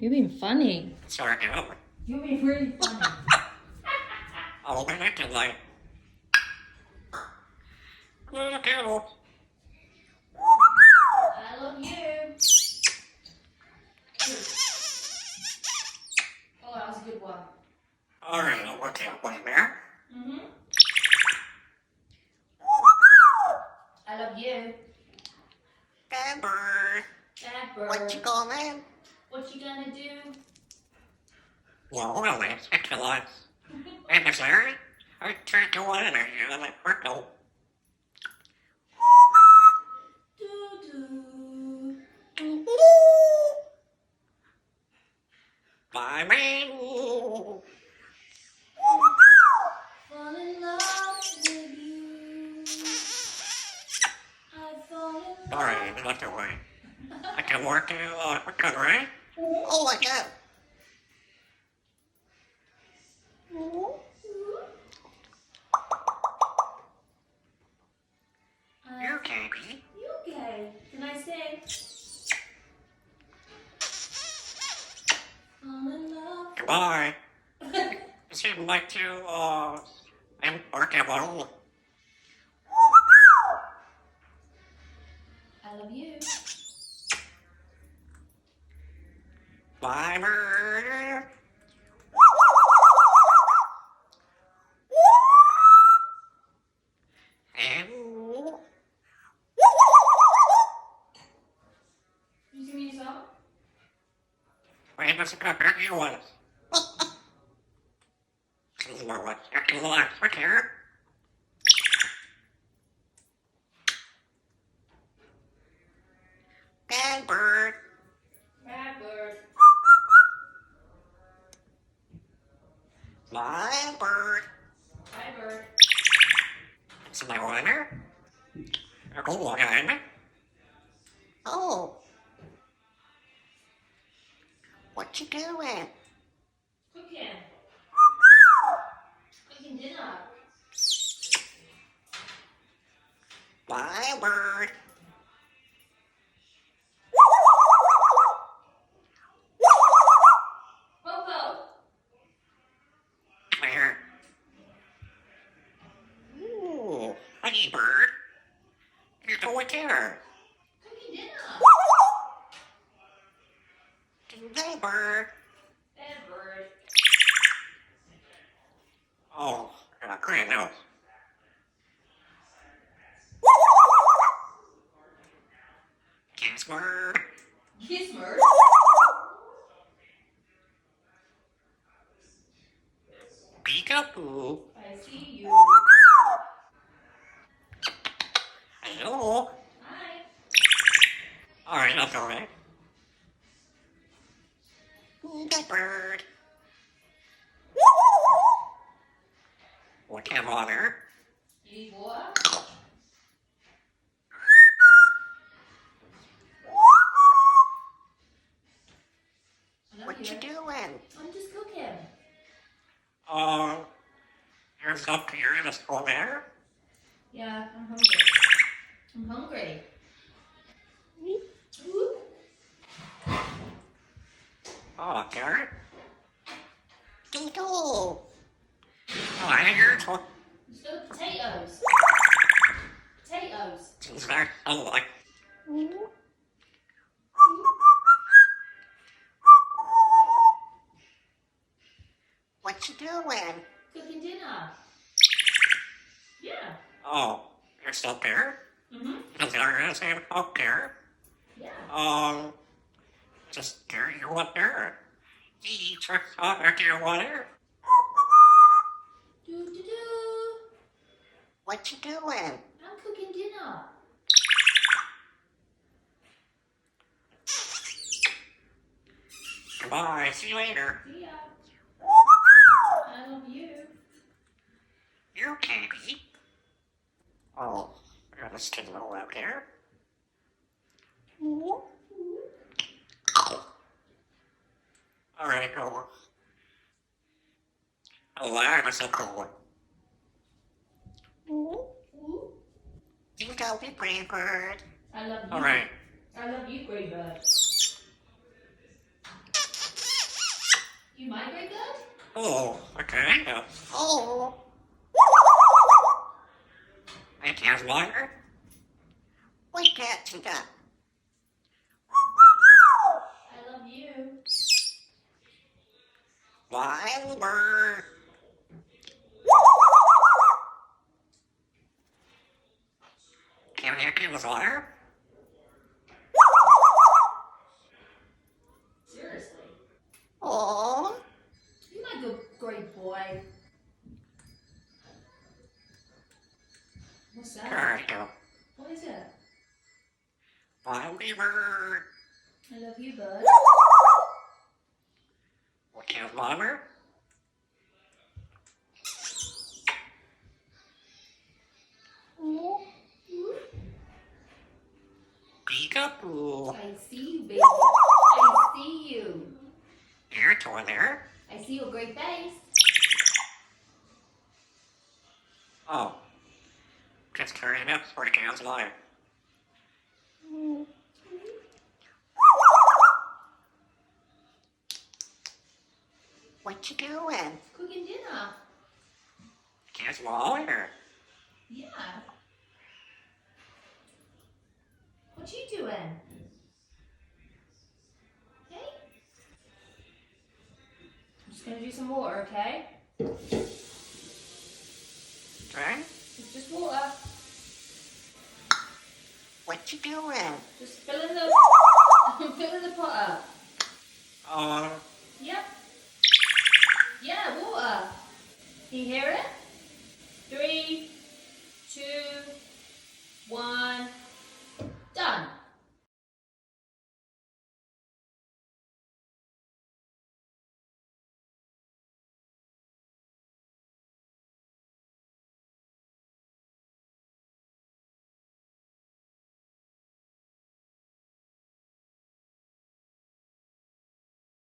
You're being funny. Sorry, You're being really funny. oh, we're not too late. Little girl. I love you. Oh, that was a good one. All right, I'll work out one there. Mm-hmm. I love you. Bad bird. Bad bird. What you calling? What you gonna do? Well, it's excellent. And it's there. I tried to one and I'm like, purple. Doo-doo. Bye, man. Fall in love with you. I fall in love. All right, not to worry. I can work out. We're good, right? Oh, my God. You okay, baby? You okay? Can I sing? Fall in love. Goodbye. You seem like to, I'm working alone. I love you. Bye, bird. And You sing me a song? wait, let's go back here once. Gizmo, what's your last one here? Bad bird. Bad bird. My bird. Bye bird. It's my winner. Go on. Oh. What you doing? Cooking. Cooking dinner. My bird. Popo. Where? Ooh, honey bird. You're going there. Cooking dinner. Hey bird. Bad bird. Oh, great nose. Gizmo. Gizmo. Peekaboo. I see you. Hello. Hi. All right, I'll go there. Good bird. What kind of water? You need water? I love What you doing? I'm just cooking. There's up here in the school there. Yeah, I'm hungry. I'm hungry. Ooh. Oh, Parrot. Dingo. Oh, I hear it. Let's go potatoes. Potatoes. Seems like I like. What you doing? Cooking dinner. Yeah. Oh, you're still there? Mm-hmm. Is there anything up there? Yeah. Just there you want there. Eat for other dear water. Do-do-do. What you doing? I'm cooking dinner. Goodbye, see you later. See ya. I love you. You okay, baby? Oh, I got a stigma out there. Alright, go. Oh, I'm so cool. Ooh. You don't be brave bird. I love you. Alright. I love you, Grey Bird. Oh, okay. Oh. It has water. We can't do that. I love you. Why? Can you give us water? Seriously. Oh. You're my good, great boy. What's that? Parrot. What is it? Why? I love you, bud. We have water. Peekaboo. I see you, baby. I see you. You're over there. I see your great face. Oh. Just turning up for Cal's water. What you doing? Cooking dinner. Cal's water. Yeah. What you doing? Hey? I'm just gonna do some water, okay? Right? It's just water. What you doing? Just filling the filling the pot up. Yep. Yeah, water. Can you hear it? 3, 2, 1. Done.